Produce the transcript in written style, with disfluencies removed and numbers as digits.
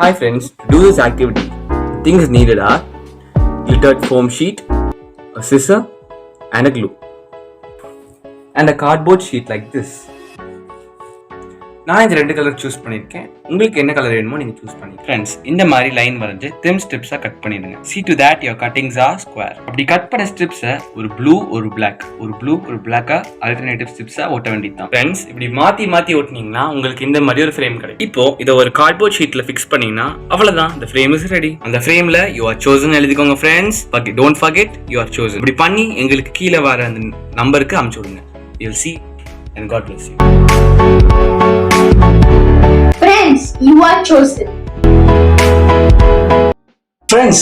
Hi friends, to do this activity, the things needed are glittered foam sheet, a scissor and a glue, and a cardboard sheet like this. நான் இந்த ரெண்டு colour choose பண்ணியிருக்கேன். உங்களுக்கு என்ன colour வேணுமோ நீங்க choose பண்ணி. Friends, இந்த மாதிரி லைன் வரைஞ்சு thin strips கட் பண்ணிடுங்க. See to that your cuttings are square. அப்படி கட் பண்ண ஸ்ட்ரிப்ஸ் ஒரு ப்ளூ ஒரு black, ஒரு ப்ளூ ஒரு black ஆல்டர்னேட்டிவ் ஸ்ட்ரிப்ஸ் ஒட்ட வேண்டியதுதான். ஃப்ரெண்ட்ஸ், இப்படி மாத்தி ஒட்டினீங்கன்னா உங்களுக்கு இந்த மாதிரி ஒரு ஃப்ரேம் கிடைக்கும். இப்போ இத ஒரு கார்ட்போர்ட் ஷீட்ல ஃபிக்ஸ் பண்ணீங்கன்னா அவ்வளவுதான், the frame is ready. அந்த ஃப்ரேம்ல you are chosen எழுதிக்கோங்க friends. But don't forget you are chosen. இப்படி பண்ணி எங்களுக்கு கீழ வர அந்த நம்பருக்கு அனுப்பிச்சு விடுங்க. You'll see and God bless you. Friends, you are chosen. Friends,